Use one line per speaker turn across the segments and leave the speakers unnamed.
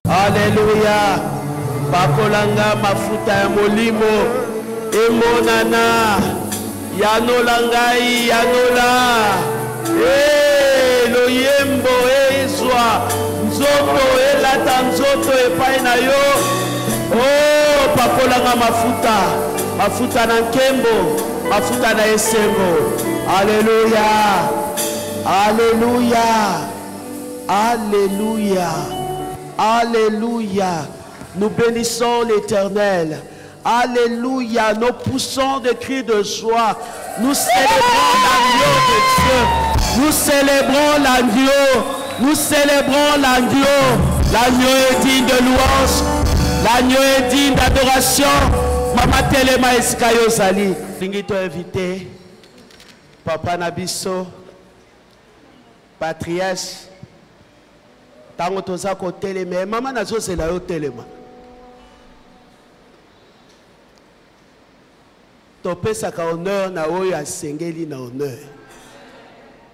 Alléluia. Bakolanga mafuta ya molimo emonana yanola ngai yanola loyembo ezwa nzoto elata nzoto epai na yo. Oh, bakolanga mafuta na nkembo, mafuta na esengo. Alléluia. Alléluia. Alléluia. Alléluia. Nous bénissons l'Éternel. Alléluia. Nous poussons des cris de joie. Nous célébrons l'agneau de Dieu. Nous célébrons l'agneau. Nous célébrons l'agneau. L'agneau est digne de louange. L'agneau est digne d'adoration. Mama Telema Eskayo Zali. Lingito invité. Papa Nabiso. Patriarche. Tango toza ko telema. Mama nazo c'est la yo telema. Topesaka honneur na oyo asengeli na honneur.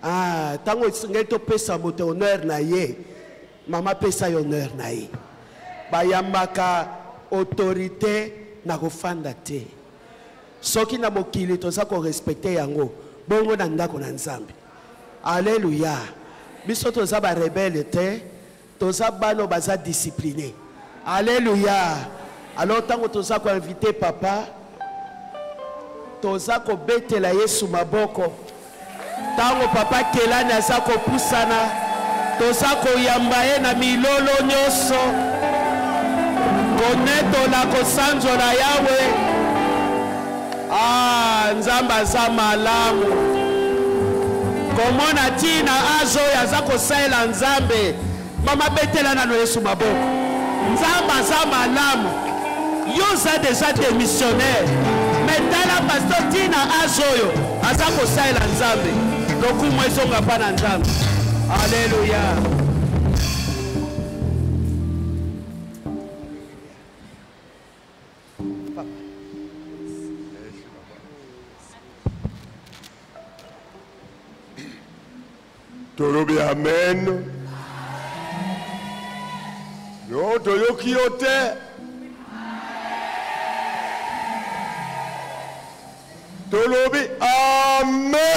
Ah, tango sengeli topesa moto honneur na ye. Mama pesa honneur na ye. Bayambaka autorité na kofanda te. Soki na mokili toza ko respecter yango. Bongo na ndako na Nzambe. Alléluia. Biso toza ba rebelle te. Toza bano baza discipliné. Alléluia. Alors tango toza ko inviter papa. Toza ko betela Yesu maboko. Tango papa kelani aza ko pusana. Toza ko yamba ye na milolo nyoso. Koneto la kosanzo la Yahweh. Ah, Nzamba za malamu. Komona tina azo ya za kosaela Nzambe. Mama betela na Yesu maboko. Nzamba za malamu. Yo za déjà des missionnaires. Mais dans la pasteur tina azoyo aza kosaela Nzambe. Loku mwezonga pa na Nzambe. Alléluia.
Torobi amen. Yo toyoki yote. Torobi amen.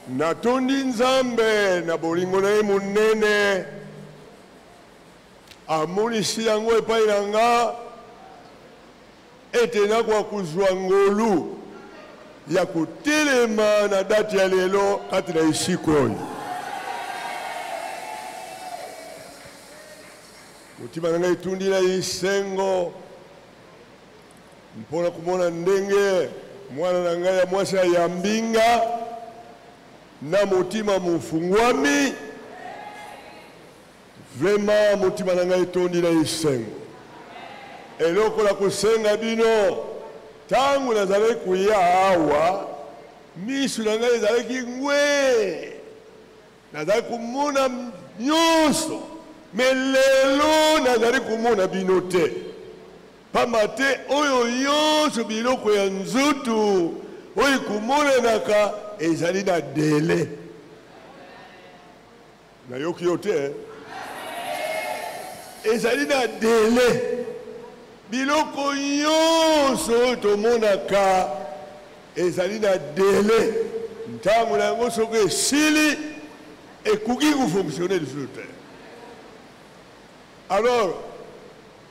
Natondi Nzambe na bolingo na ye munene. Amonisi yango epai na nga ete nakwa kuzwa ngolu ya kutelema na dati ya lelo kati na isiko oyo. Mutima na ngai tundi na isengo mpona kumona ndenge mwana na ngai ya mwasi ya mbinga na mutima mufungwami. Vraiment mutima na ngai tundi na isengo. Eloko la kusenga bino tangu nazale kuya awa misu na ngai ezalaki ngwe nazali kumona nyonso me lelo nazali kumona bino te pamba te oyo nyonso biloko ya nzutu oyo kumonanaka ezali na dele nayoki yo te ezali na dele. Biloko nyonso tomonaka ezali na dele. Ntango na yango soki esili ekoki kofonctionner lisusu te. Alors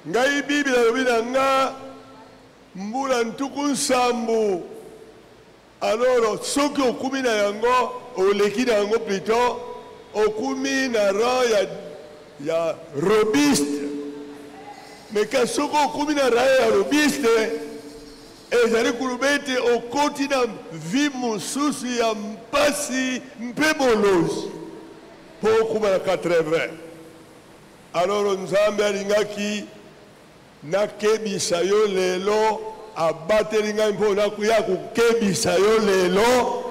ngai Bible alobi na nga mbula ntuku nsambo. Alors soki okumi na yango oleki na yango plutôt okumi na rang ya robiste. Mais quand soko kumina raya robiste ezali kulubete okoti na vi mususu ya mpasi mpebolozi po kuma na 80. Alors Nzambe alingaki nakebisa yo lelo abateli ngai mpona kuya kukebisa yo lelo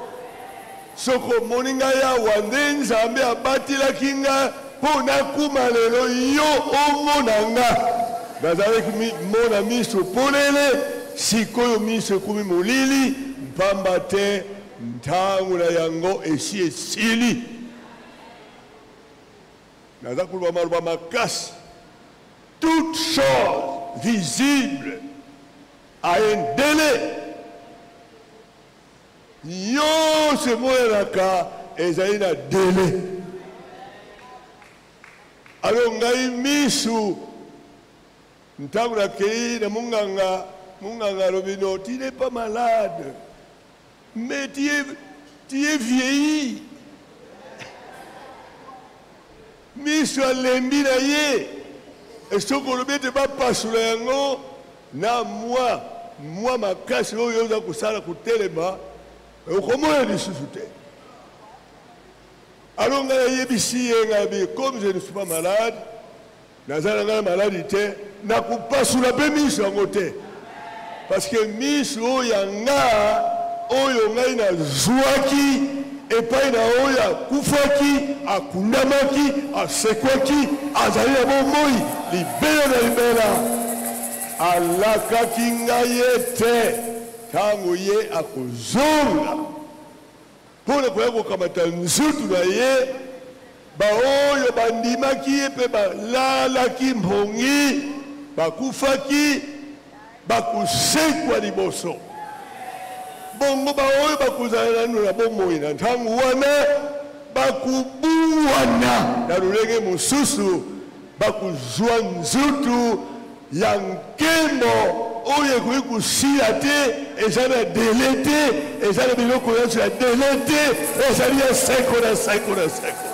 soko moninga ya wande Nzambe abatilaki nga pour nakuma lelo yo omonanga nazalaki mona miso polele sikoyo miso ekumi molili pamba te ntango na yango esi esili naza koloba maloba makasi toute chose visible a un délai nyonso emonanaka ezali na délai alors ngai misu ntango nakei na munganga alobi no tu n'es pas malade mais tu es vieilli misu alembi na ye soki olobi ete bapasula yango na mwa makasi oyo oza kosala kotelema okomona lisusu te alors ngai nayebisi ye ngai comme je ne suis pas malade naza na ngai na maladi te nakopasula mpe miso yango te parce que miso oyo yanga oyo ngai nazwaki epai na oyo akufaki akundamaki asekwaki azali na bomoi libela na libela alakaki ngai ye te ntango ye akozonga mpo na koya kokamata nzutu na ye baoyo bandimaki ye mpe balalaki mbongi bakufaki bakosekwa liboso bongo baoyo bakozala nano na bomoi na ntango wana bakobuwana na lolenge mosusu bakozwa nzutu ya nkembo oyo ekoki kosila te eza na dele te eza na biloko nyonso ya dele te ezali ya seko na seko na seko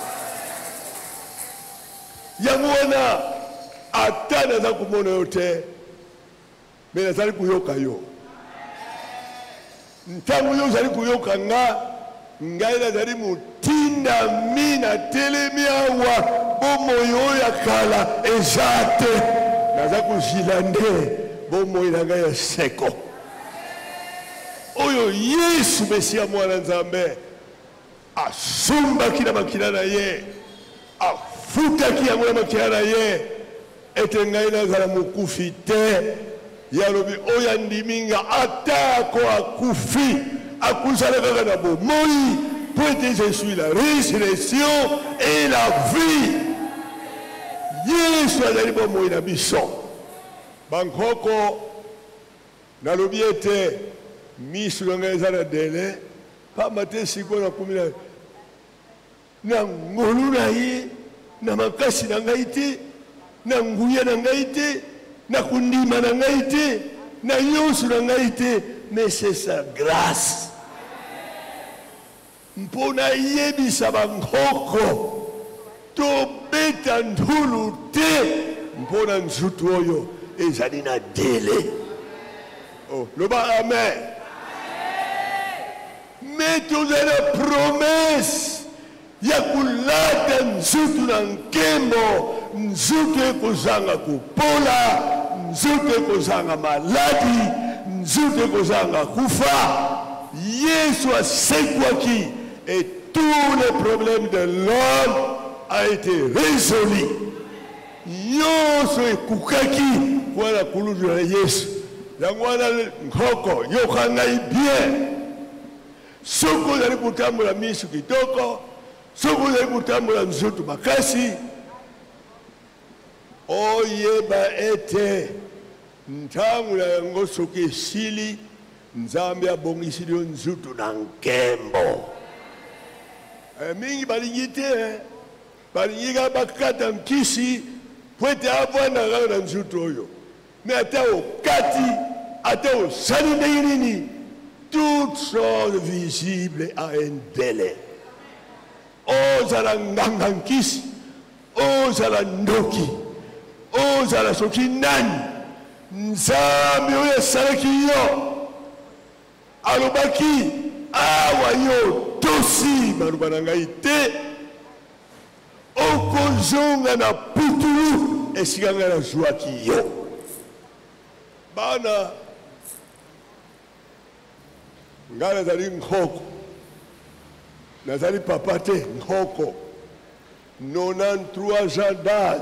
yango wana ata naza komona yo te me nazali koyoka yo ntango yo ozali koyoka nga ngai nazali motindami na telemi awa bomoi oyo ya kala eza te naza kozila nde bomoi na ngai ya seko oyo yesu mesia mwana nzambe asumbaki na makila na ye afutaki yango na makila na ye ete ngai nazala mokufi te yalobi oyo andimi nga atako akufi akusala kaka na bomoi po ete je suis la résurrection et la vie yesu azali bomoi na biso bankoko nalobi ete miso na ngai eza na dele pamba te sikoyo nakomi na ngolu na ye na makasi na ngai te na nguya na ngai te na kundima na ngai te na nyonso na ngai te mais c'est sa grâce mpo nayebisa bankoko tobeta ndulu te mpo na nzutu oyo ezali na dele loba amen me tozali na promese ya kolata nzutu na nkembo nzutu ekozanga kopola nzutu ekozanga maladi nzutu ekozanga kufa yesu asekwaki et tous les problèmes de l'homme a été résolu nyonso ekukaki wana kuludu na yesu yango wana nkoko yoka ngai bien soki ozali kotambola miso kitoko soki ozali kotambola nzoto makasi oyeba ete ntango na yango soki esili nzambe abongisili yo nzutu na nkembo mingi balingi te balingi kaka bakata nkisi po ete avanda kaka na nzutu oyo me ata okati ata osali ndenge nini toute chose visible a un délai ozala nganga nkisi ozala ndoki ozala soki nani nzambe oyo asalaki yo alobaki awa yo tosi maloba na ngai te okozonga na putulu esika ngai nazwaki yo bana ngai nazali nkoko nazali papa te nkoko 93 ans d'âge.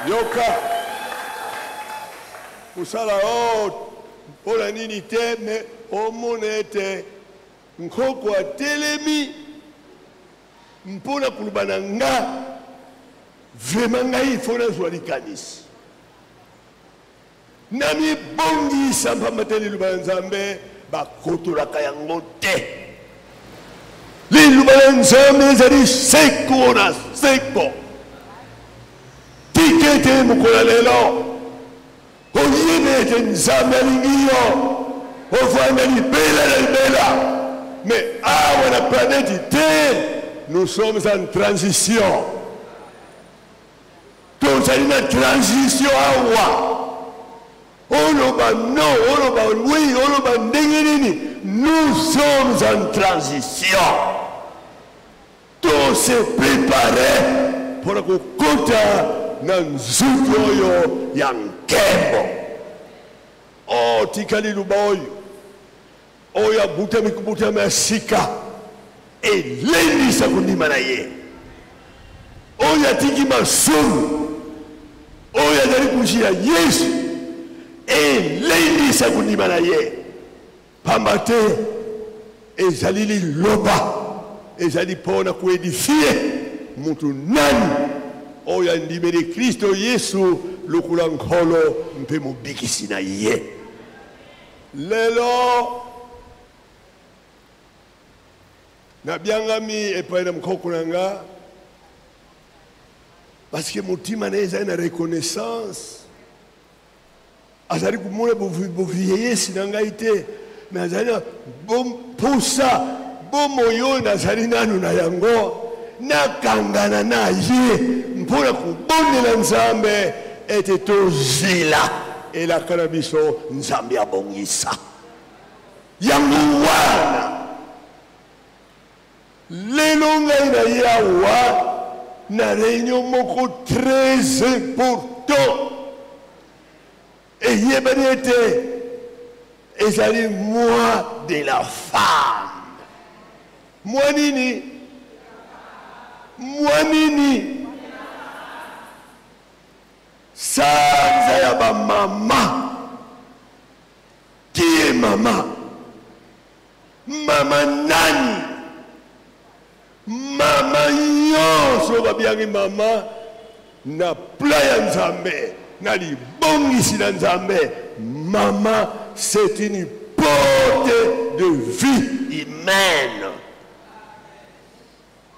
Yoka. Kusala ola nini te me omonete nkoko atelemi mpona kulubana nga vraiment ngai fona zwa likanisi nami bongisa mpamba lilubana nzambe bakotolaka yango te lilubana nzambe ezali seko na seko tikete mokola lelo oyine ete nzambe alingi yo ovanda libela na libela mais awa na planète terre nous sommes en transition tozali na transition awa oloba non oloba oui oloba ndenge nini nous sommes en transition tout se préparer pour kokota na nzuki oyo ya nkembo tikali luba oyo abutami kubutami ya sika elendisa kundima na ye oyo atiki masumu oyo azali kushira yesu elendisa kundima na ye pamba te ezali liloba ezali mpona kuedifie mutu nani oyo andimeli kristo yesu lokula nkolo mpe mobikisi na ye lelo nabyangami epai na mokoko na nga parce que motima na ye ezali na reconnaissance azali komona bovieillesi na ngai te me azali na mposa bomoi oyo nazali nanu na yango nakangana na ye mpona kobondela nzambe ete tozela elaka na biso nzambe abongisa yango wana lelo ngai na ye awa na réunion moko très important eyebani ete ezali mois de la femme mois nini mwanini sanza ya bamama qui est mama mama nani mama nyonso babyangi mama na pla ya nzambe na libongisi na nzambe mama c'est une porte de vie humaine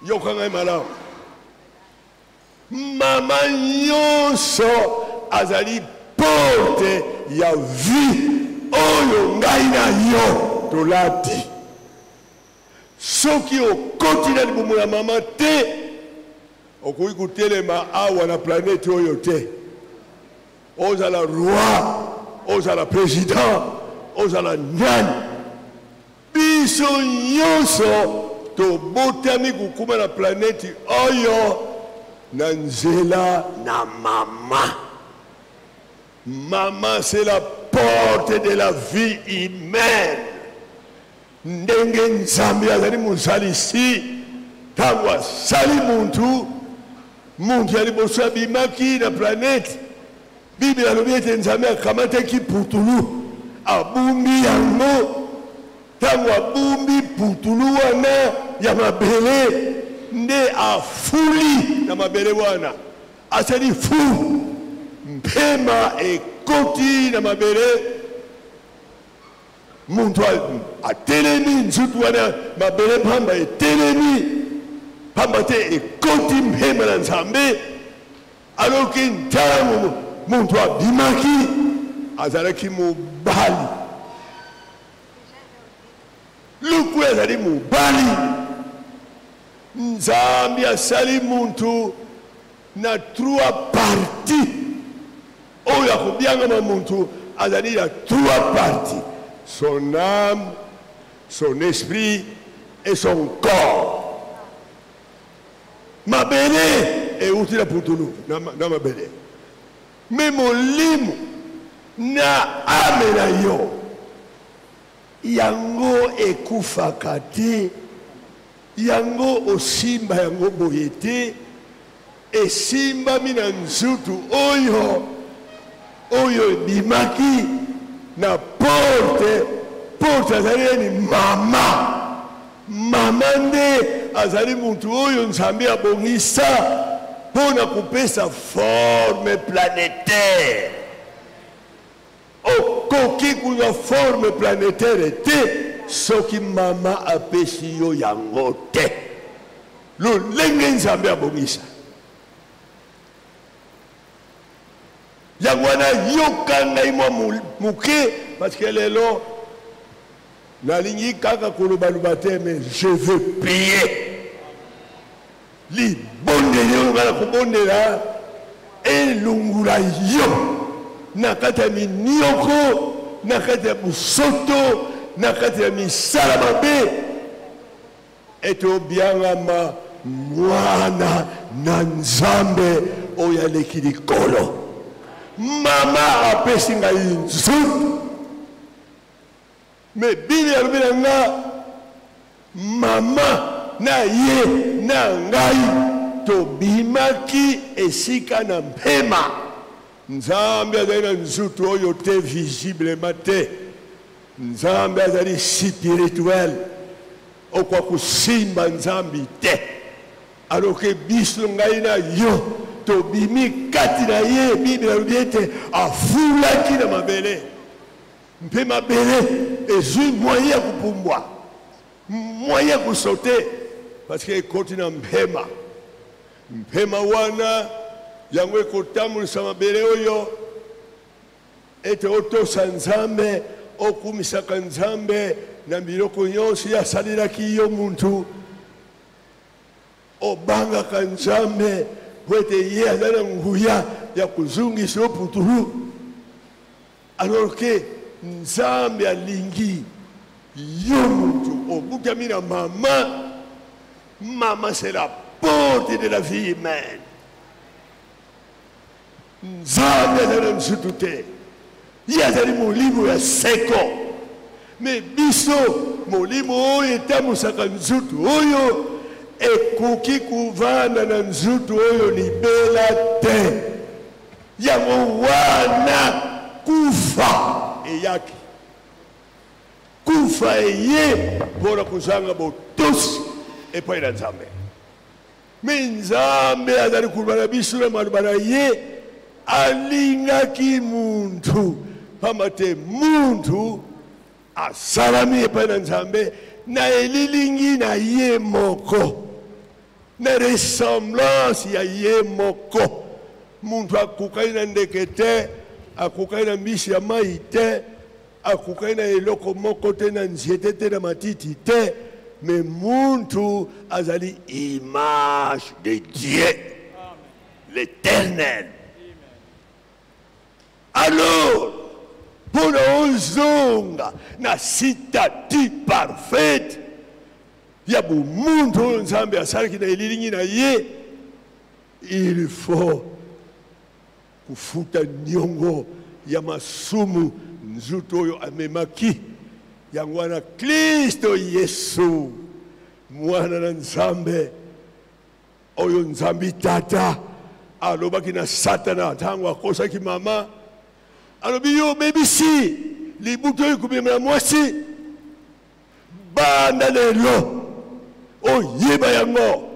yoka ngai malamu mama nyonso azali porte ya vie oyo ngai na yo tolati soki okoti na libumu ya mama te okoki kotelema awa na planète oyo te ozala roi ozala président ozala nani biso nyonso tobotami kokuma na planète oyo na nzela na mama mama c'est la porte de la vie humaine ndenge nzambe azali mosalisi ntango asali muntu ya liboso abimaki na planète bible alobi ete nzambe akamataki putulu abumbi yango ntango abumbi putulu wana ya mabele nde afuli na mabele wana asali fu mpema ekoti na mabele muntu atelemi nzutu wana mabele pamba etelemi pamba te ekoti mpema na nzambe aloki ntango muntu abimaki azalaki mobali luku azali mobali nzambe asali muntu na trois parties oyo akobyangama muntu azali na trois parties son âme son esprit et son corps mabele euti na putulu na mabele me molimo na ame na yo yango ekufaka te, yango osimba yango boye te, esimbami na nzutu oyo ebimaki na porte azali ni mama nde azali muntu oyo Nzambe abongisa mpona kopesa forme planétaire. Okoki kuna forme planétaire te soki mama apesi yo yango te. Lolenge Nzambe abongisa. Yango wana yoka ngai mwa muke parce que lelo nalingi kaka koloba te, mais je veux prier. Libondeli oyo ngana kobondela elungula yo na kati ya minioko, na kati ya busoto, na kati ya misala mabe, ete obiangama mwana na Nzambe oyo aleki likolo. Mama apesi ngai nzutu, me bili alobi na nga mama na ye na ngai tobimaki esika na mpema. Nzambe azali na nzutu oyo te visiblement te. Nzambe azali spirituel, okwa kusimba Nzambe te. Alors que biso ngai na yo tobimi kati na ye, Bible alobi ete afulaki na mabele. Mpe mabele ezwi moyen ya kupumbwa, moyen ya kusote, parce que ekoti na mpema wana yango ekotambolisa mabele oyo ete otosa Nzambe, okumisaka Nzambe na biloko nyonso yasalelaki yo muntu, obangaka Nzambe po ete ye aza na nguya ya kuzungisa yo putulu. Alors que Nzambe alingi yo muntu obukami na mama c'est la porte de la vie humaine. Nzambe azali na nzutu te, ye azali molimo ya seko, me biso molimo oyo etamwisaka nzutu oyo ekoki kuvanda na nzutu oyo libela te. Yango wana kufa eyaki, kufa eye mpona kozanga botosi epai na Nzambe. Me Nzambe azali koloba na biso na maloba na ye, alingaki muntu, pamba te muntu asalami epai na Nzambe na elilingi na ye moko, na ressemblance ya ye moko. Muntu akokani na ndeke te, akokani na mbisi ya mai te, akokani na eloko moko te, na nzete te, na matiti te, mais muntu azali image de Dieu, l'Éternel. Alors, pour ozonga na citati parfaite ya bumuntu oyo Nzambe asalaki na elilingi na ye, il faut kufuta niongo ya masumu nzutu oyo amemaki. Yango wana Kristo Yesu mwana na Nzambe oyo Nzambe tata alobaki na Satana ntango akosaki mama, alobi yo bebisi libutu oyo kumema mwasi, banda lelo oyeba yango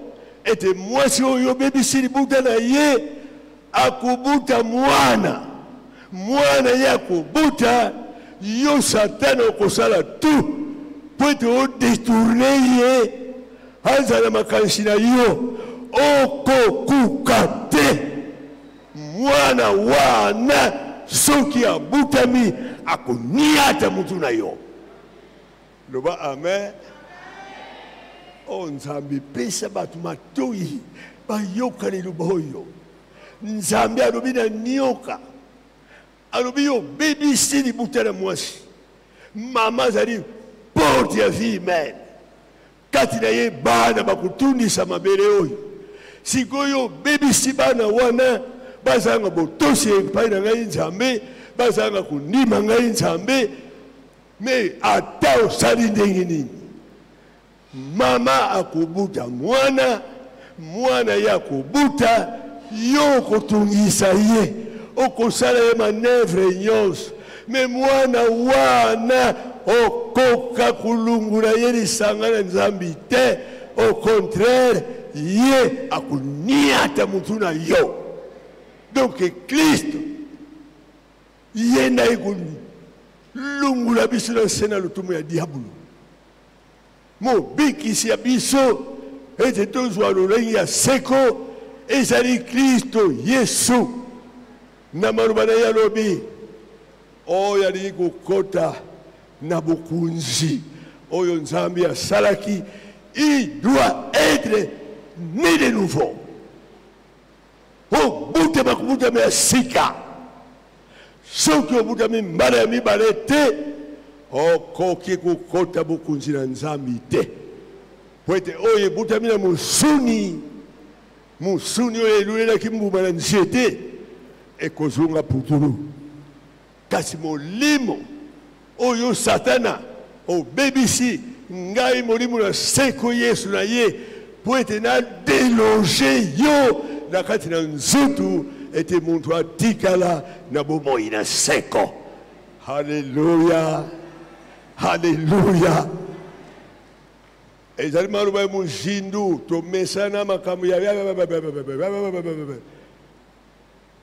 ete mwasi oyo bebisi libuta na ye akubuta mwana ye akubuta yo. Satana okosala tout po ete odetourne ye azala makanisi na yo, okokuka te. Mwana wana soki abutami akoniata mutu na yo. Loba amen. O Nzambe pesa batu matoi bayoka liloba oyo. Nzambe alobi na nioka, alobi yo bebisi libuta na mwasi, mama azali porte ya vie humaine. Kati na ye bana bakutundisa mabele oyo, sikoyo bebisi bana wana bazanga botosi epai na ngai Nzambe, bazanga kundima ngai Nzambe. Mais ata osali ndenge nini mama akubuta mwana mwana ye akubuta yo okotungisa ye okosala ye manevre nyonso me mwana wana okoka kulungula ye lisanga na nzambi te au contraire ye akuniata mutu na yo donc Kristo ye na ikulungula biso na sena lutumu ya diabolo mobikisi ya biso ete tozwa lolenge ya seko ezali Kristo Yesu na maloba na ye alobi oyo alingi kokota na bokunzi oyo nzambe asalaki il doit être né de nouveau obute bakubutami ya sika soki obutami mbala ya mibale te okoki kokota bokunzi na nzambe te po ete oyo ebutami na musuni oyo elulelaki mbuma na nzete ekozonga putulu kasi molimo oyo satana obebisi ngai molimo na seko Yesu na ye po ete na deloge yo na kati na nzutu ete muntu atikala na bomoi na seko. Haleluya, haleluya. Ezali maloba ya mujindu tomesana makambo ya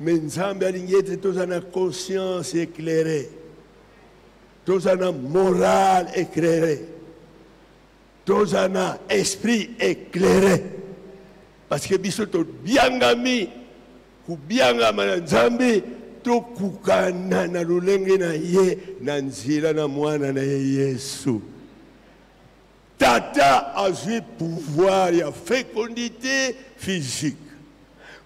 mais nzambe alingi ete toza na conscience éclairée, toza na morale éclairée, toza na esprit éclairé, parce que biso to biangami kubiangama na nzambe tokukana na lolenge na ye na nzela na mwana na ye Yesu. Tata a eu pouvoir ya fécondité physique.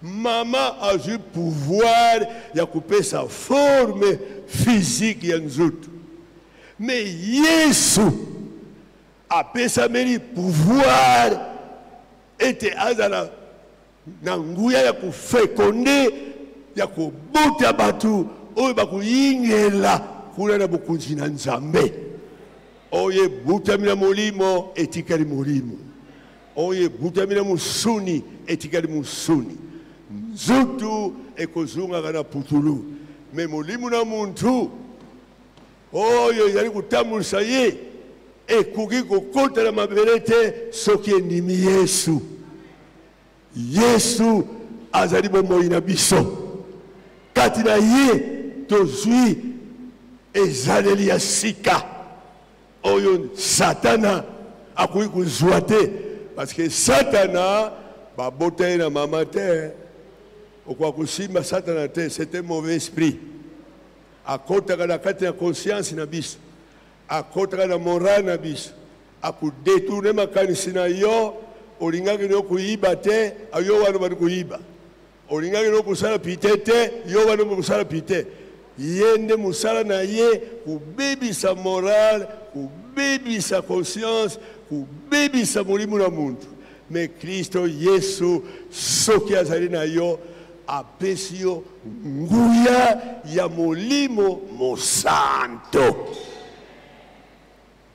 Maman a eu pouvoir ya couper sa forme physique ya nzoto. Mais Yesu a pesa meri pouvoir était azala na nguya ya kufekonde ya kubuta batu oyo bakuyingela kuna na bukunzi na nzambe. Oye butamina molimo etikali molimo. Oye butamina musuni etikali musuni. Nzutu ekozunga kana putulu. Me molimo na muntu oyo yali kutambulisa ye ekuki kokota na mabele te soki endimi Yesu. Yesu azali bomoi na biso. Kati na ye tozwi ezaleli ya sika. Oyo Satana akoki kozwa te parce que Satana babota ye na mama te okoka kosimba Satana te, c'est un mauvais esprit. Akotaka na kati na conscience na biso, akotaka na morale na biso, akudetourne makanisi na yo olingaki no kuyiba te ayo wana bali kuyiba, olingaki no kusala pite te yo wana kusala pite. Yende musala na ye kubebisa morale, kubebisa conscience, kubebisa molimo na muntu. Mais Kristo Yesu soki azali na yo apesi yo nguya ya molimo mosanto.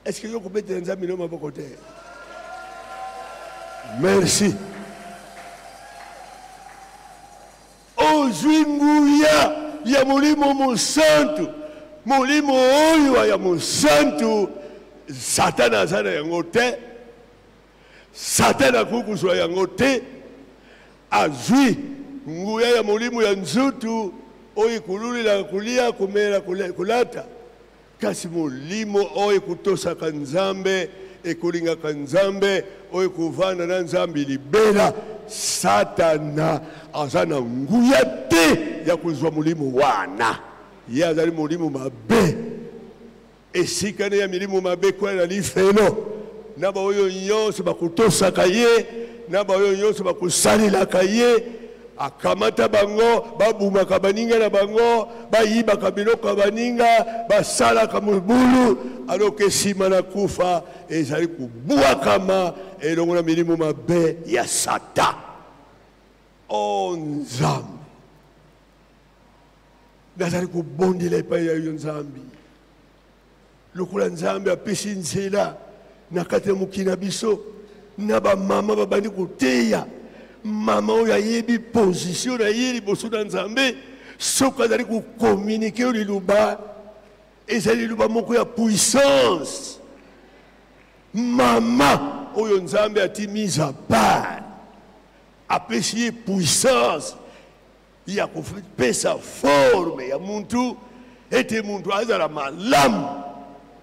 Est-ce que yo kubete nzambe no maboko te? Merci. Ozwi nguya ya molimo mosantu, molimo oyo ya mosantu Satana azana yango te, Satana kukuzwa yango te. Azwi nguya ya molimo ya nzutu oyo kululila kulia kumela kulata, kasi molimo oyo kutosaka nzambe ekulingaka nzambe oyo kuvanda na nzambe libela. Satana azana nguya te ya kuzwa molimo wana. Ye azali molimo mabe. Esikane ya milimo mabe kwa na lifelo. Naba oyo nyonso bakutosaka ye, naba oyo nyonso bakusalilaka ye, akamata bango, babumaka baninga na bango, bayibaka biloko baninga, basalaka mubulu, aloke nsima na kufa ezali kubuakama elongo na milimo mabe ya Satan. O Nzambe, nazali kubondela epai ya yo Nzambe. lokola nzambe apesi nzela na kati ya mokili na biso na bamama babandi koteya mama oyo ayebi position na ye liboso na nzambe soki azali kokommunike oyo liloba ezali liloba moko ya puissance mama oyo nzambe ati mise à part apesi ye puissance ya kopesa forme ya muntu ete muntu azala malamu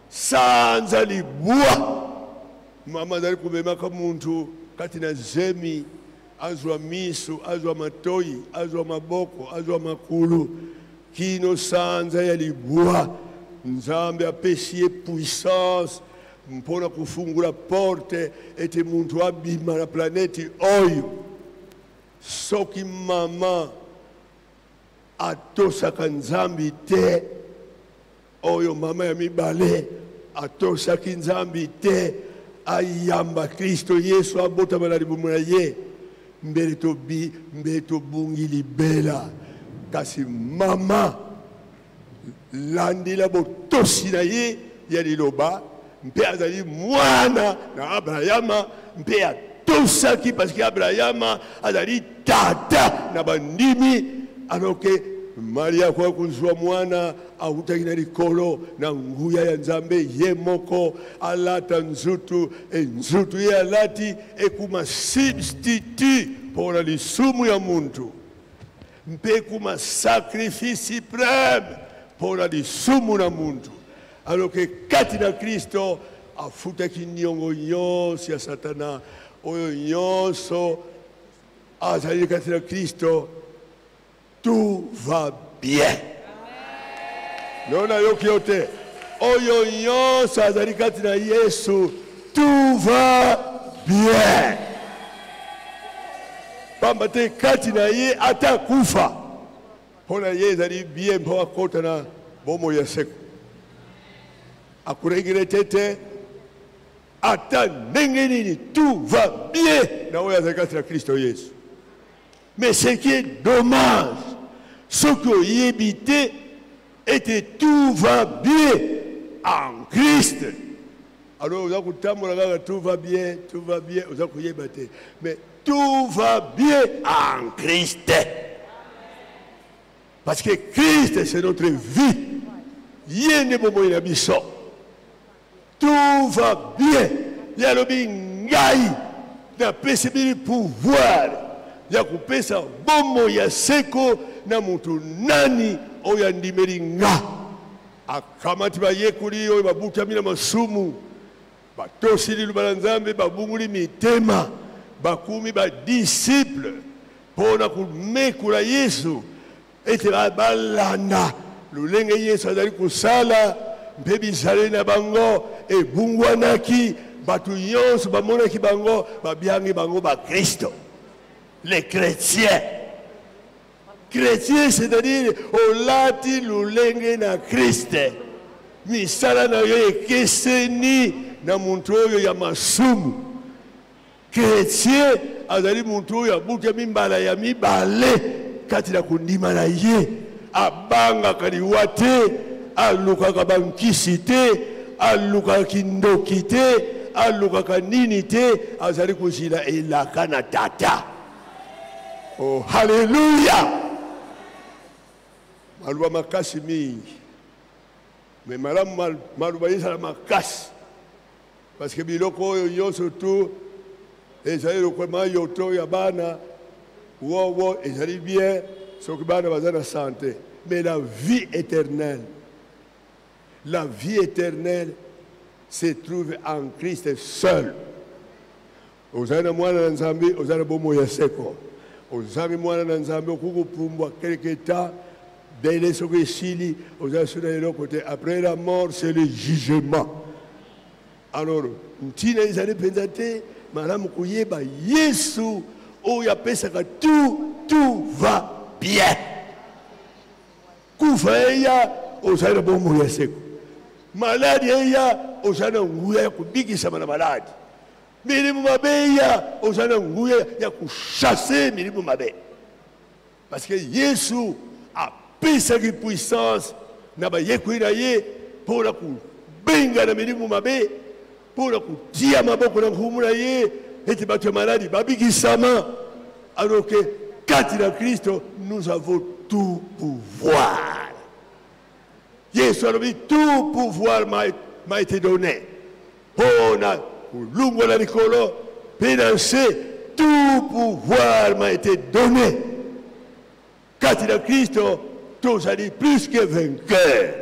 sanza libwa mama azali komemaka muntu kati na zemi azwa miso azwa matoi azwa maboko azwa makulu kino sanza ya libwa nzambe apesi ye puissance mpona kufungula porte ete muntu abima na planeti oyo soki mama atosaka nzambi te oyo mama ya mibale atosaki nzambi te ayamba Kristo Yesu abotama na libumu na ye mbele tobungi libela kasi mama landila botosi na ye ya liloba mpe azali mwana na Abrahama mpe atosaki parce que Abrahama azali tata na bandimi alors que Maria kwa kuzwa mwana autaki na likolo na nguya ya nzambe ye moko alata nzutu nzutu ye alati ekuma substitut pour lisumu ya muntu mpe kuma sacrifice suprême pour lisumu na muntu alors que kati na Kristo afutaki niongo nyonso ya satana oyo nyonso azali kati na Kristo tout va bien. Non, yote. Oyo nyonso azali kati na Yesu, tout va bien. Pamba te kati na ye ata kufa. Pona ye ezali bien mpo akota na bomo ya seko. Akuregrete te ata ndenge nini tout va bien na oyo azali kati na Kristo Yesu. Mais ce qui est dommage, ce que yébité était tout va bien en Christ. Alors, vous avez tout va bien, vous avez yébité. Mais tout va bien en Christ. Parce que Christ, c'est notre vie. Tout va bien. Il y a le bingaï, il y a le pouvoir. Ya kupesa bomo ya seko na mutu nani oya ndimeri nga akamati bayekuli oyo babutamina masumu batosili lubala nzambe babunguli mitema bakumi ba disciple pona kumekula Yesu ete balanda lulenge Yesu azali kusala mpe bizale na bango ebungwanaki batu nyonso bamonaki bango babyangi bango ba Kristo. Les chrétiens. Chrétiens, c'est-à-dire, au lati lulenge na Christ. Misala na yo ekeseni na muntu oyo ya masumu. Chrétien, azali muntu oyo abuka mimbala ya mibale kati na kundima na ye. Abanga kaliwa te, alukaka bankisi te, alukaka kindoki te, alukaka nini te, azali kuzila elaka na tata. Oh, hallelujah! Maluba makasi mingi. Mais malamu maluba yisa makasi. Parce que biloko yo surtout ezali lokwema yoto ya bana wo ezali bien soki bana bazana santé. Mais la vie éternelle se trouve en Christ seul. Ozana mwana nzambi ozana bomo ya seko. Ozami mwana na nzambe okukupumbwa quelque temps dele soki esili ozali suna yelo côté après la mort c'est le jugement. Alors ntina ezali mpenza te malamu kuyeba Yesu oyo apesaka tout va bien. Kufa eya ozali na bomo ya seko. Maladi eya ozali na nguya ya kubikisama na maladi. Mirimu mabeya ozana nguya ya kuchasser mirimu mabe. Parce que Yesu a pesa ki puissance na ba yekuina ye pour la benga na milimu mabe mpona kotia maboko na nkumu na ye ete bato ya maladi babikisama. Alors que kati na Kristo nous avons tout pouvoir. Yesu alobi tout pouvoir m'a été donné. Mpona kolungwa na likolo mpe na nse tout pouvoir m'a été donné. Kati na Kristo tozali plus que vainqueur.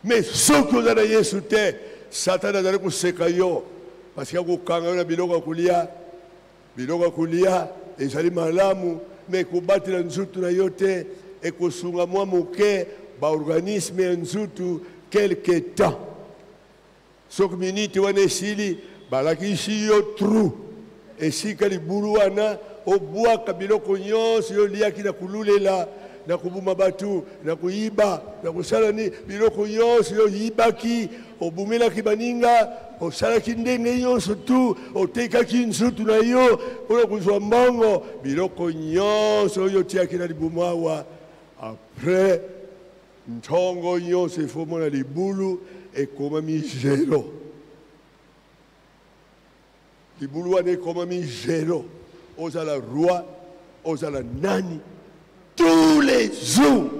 Mais soki oza na Yesu te, Satan azali koseka yo parce que akokanga yo na biloko ya kolia ezali malamu, mais kobatela nzutu na yo te ekosunga mwa moke baorganisme ya nzutu quelque temps. Soki miniti wana esili balakisi yo tru esika libulu wana obwaka biloko nyonso yo liaki na kululela na kubuma batu na kuiba na kusala ni biloko nyonso yo yibaki obumelaki baninga osalaki ndenge nyonso tu otekaki nzutu na yo mpona kozwa mbongo biloko nyonso oyo otiaki na libumu awa. Après ntongo nyonso ifo mona libulu ekomami zero. Libulu wana ekomami zero. Ozala roi, ozala nani, tous les jours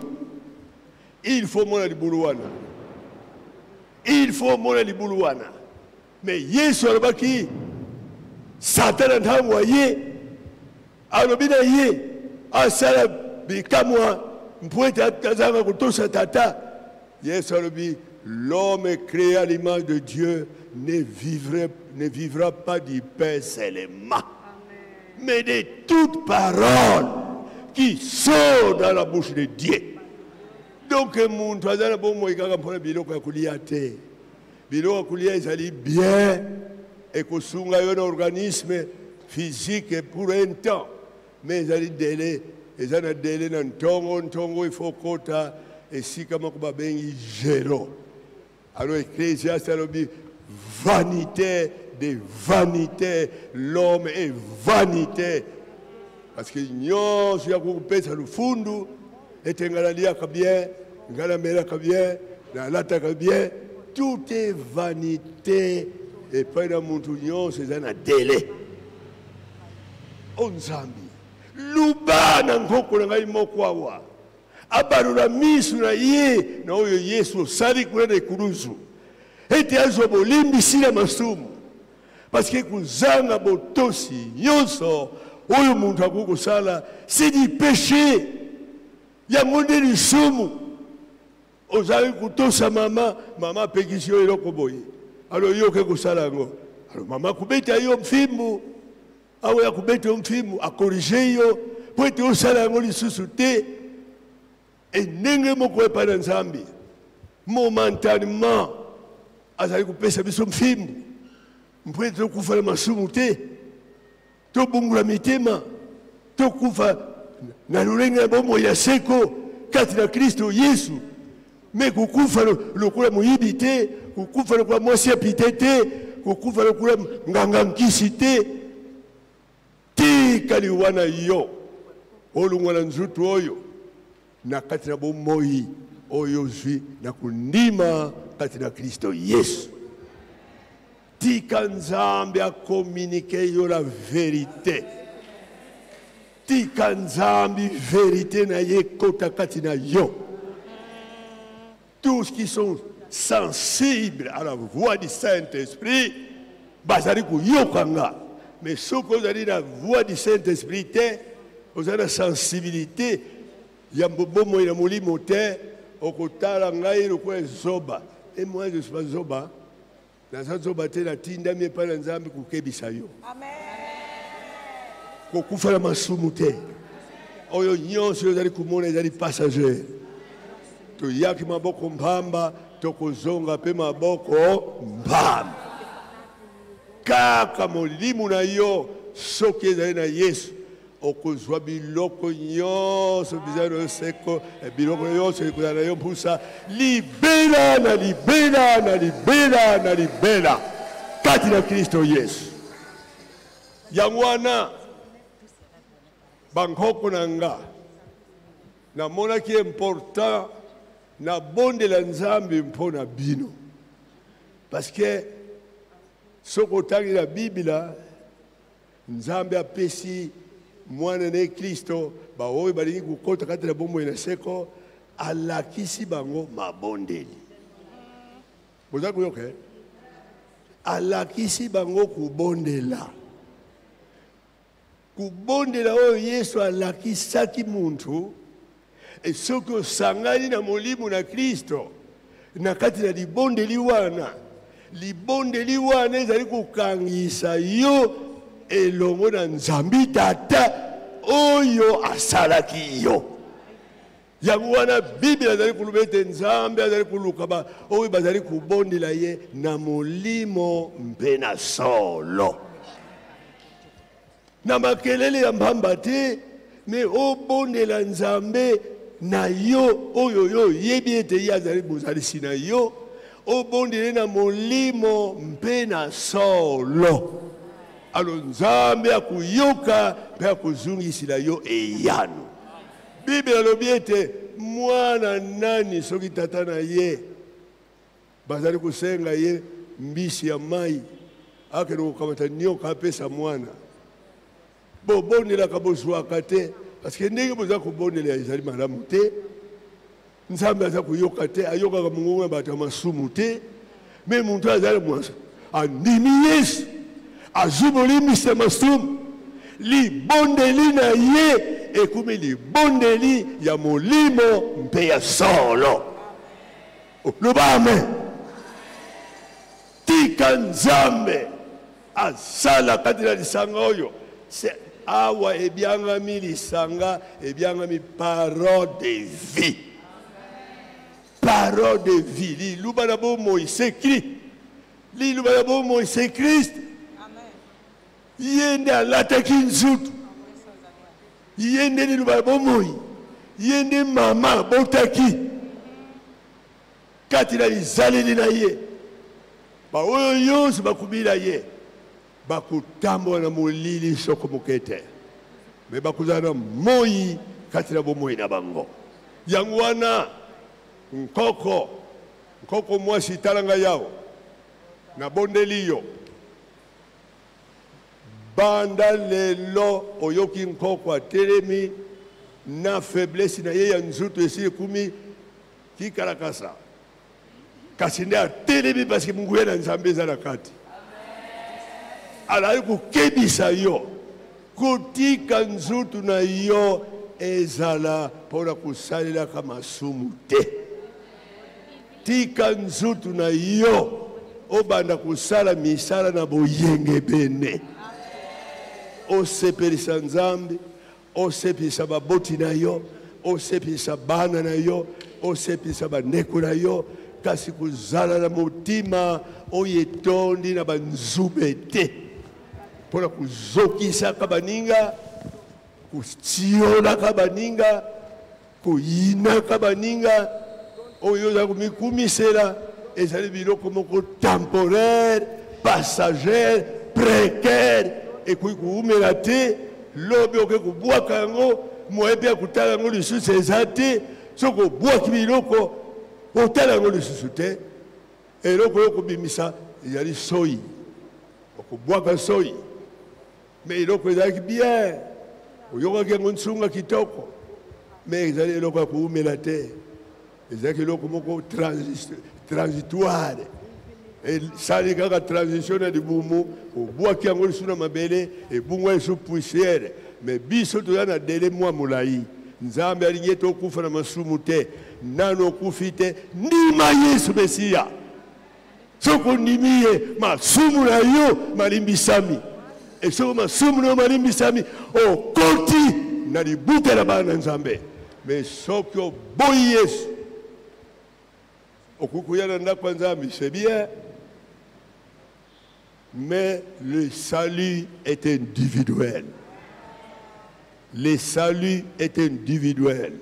il faut mona libulu wana. Il faut mona libulu wana. Mais Yesu alobaki Satan ntango ye alobi na ye asala bikamwa mpwete atazanga kutosa tata. Yesu alobi l'homme créé à l'image de Dieu ne vivra pas du pain seulement, mais de toute parole qui sort dans la bouche de Dieu. Donc muntu azala bomo ikaka mpona biloko ya kulia te. Biloko ya kulia ezali bien ekosunga yo na organisme physique pour un temps, mais ezali délai, ezana délai na ntongo ifo kota esika moko babengi zéro. Alors Ecclésiaste alobi vanité de vanité, l'homme est vanité. Parce que nyonso ya kokupesa lufundu ete ngalaliaka bien, ngalamelaka bien, nalataka bien, tout est vanité. Et pas na muntu nyonso eza na délai. Onzambi luba na nkoko na ngai moko awa abalula misu na ye na oyo Yesu osali kuna na ekuluzu ete azwa bolimbisi na masumu. Parce que kuzanga botosi nyonso oyo muntu akoki kosala c'est du péché. Yango nde lisumu. Ozali kutosa mama apekisi yo eloko boye, alors yo oke kosala yango. Alors mama akobeta yo mfimbu, awe akobeta yo mfimbu akorige yo po ete osala yango lisusu te. Ndenge moko epai na Nzambe momentanément azali kopesa biso mfimbu mpo ete tokufa na masumu te, tobungula mitema, tokufa na lolenge na bomoi ya seko kati na Kristo Yesu. Mais kukufa lokola moyibi te, kukufa lokola mwasi ya pite te, kukufa lokola nganga nkisi te. Tikali wana yo olungwa na nzutu oyo na kati na bomoi oyo zwi na kundima kati na Kristo Yesu. Tika Nzambe a communiqué yo la vérité. Tika Nzambe vérité na ye kota kati na yo. Tous qui sont sensibles à la voix du Saint-Esprit, bazali kuyokanga. Mais ceux qui ont la voix du Saint-Esprit, vous avez la sensibilité. Yambobomo ina molimo te okotala ngai lokwa zoba. Et moi je suis pas zoba. Na zoba te na tinda mi pa na Nzambe kukebisa yo. Amen. Kokufa na masumu te. Oyo nyonso ezali kumona ezali passager. To yaki maboko mbamba tokozonga pe maboko mbamba. Kaka molimo na yo soki ezali na Yesu okozwa biloko nyonso bizano seko biloko nyonso ekozala na yo mpusa libela na libela na libela na libela kati na Kristo Yesu. Yango wana bankoko na nga namonaki important na bondela Nzambe mpona bino. Parce que ce que la Bible, Nzambe a pesi mwana ne Kristo ba oyo balingi kukota kati na bombo ina seko alakisi bango mabondeli. Boza kuyoke? Alakisi bango kubondela. Kubondela oyo Yesu alakisaki muntu soki osangani na molimo na Kristo na kati na libondeli wana ezali kokangisa yo elongo na Nzambi Tata oyo asalaki yo. Yango wana Biblia azali kuluba ete Nzambe azali kuluka oyo bazali kubondela ye na molimo mpe na solo. Na makelele ya mbamba te, me obondela Nzambe na yo oyo yo yebi ete ye azali bozalisi na yo, obondele na molimo mpe na solo. Alors Nzambe akuyoka mpe akuzungisila yo eyano. Biblia alobi ete mwana nani soki tata na ye bazali kusenga ye mbisi ya mai akende kokamata nyoka apesa mwana bobondelaka bozwaka te parce que ndenge boza kobondela ezali malamu te. Nzambe aza kuyoka te, ayokaka mongongo na bato ya masumu te, me muntu azali mwasa andimi Yesu azubolimbisa masumu libondeli na ye ekumi libondeli ya molimo mpe ya solo. Lubame tika Nzambe asala kati na lisanga oyo awa ebyangami lisanga ebyangami parole de vie. Parole de vie. Liluba na bomoi c'est Christ. Liluba na bomoi c'est Christ. Yende alataki nzutu. Yende liluba na bomoi. Yende mama botaki. Kati na lizaleli na ye. Ba oyo yonso bakubila ye. Bakutambo na molili soko mokete. Me bakuzana moi kati na bomoi na bango. Yango wana nkoko mwasi talanga yao na bondeli yo banda lelo oyoki nkoko atelemi na faiblesse na ye ya nzutu esi ekumi kikarakasa kasi nde atelemi parce que mungu na Nzambe eza na kati alali kukebisa yo kotika nzutu na yo ezala mpona kosalelaka masumu te. Tika nzutu na yo obanda kusala misala na boyenge bene. Osepelisa Nzambe, osepelisa baboti na yo, osepelisa bana na yo, osepelisa bandeko na yo, kasi kuzala na motima oyetondi na banzube te. Pona kuzokisa kabaninga, kustiona kabaninga, kuyina kabaninga, oyo za kumikumisela ezali biloko moko temporaire, passagère, précaire et kuumela te lobi oke kubwaka yango moyebi ya kutala yango lisusu eza te soko obwaki biloko otala yango lisusu te eloko oyo kobimisa ezali soyi okobwaka soyi me eloko ezalaki bien oyokaki yango nsunga kitoko me ezali eloko ya kuumela te. ezalaki eloko moko transitoire esali kaka transition na libumu obwaki yango lisu na mabele ebungwa lisu poussière me biso toza na dele mwa molai. Nzambe alingi ete okufa na masumu te nano okufi te ndima Yesu Mesiya soko ondimi ye masumu na yo malimbisami esoko masumu na yo malimbisami okoti na libuta na bana na Nzambe me soki oboyi Yesu okukuyana ndako ya Nzambe c'est bien mais le salut est individuel. Le salut est individuel.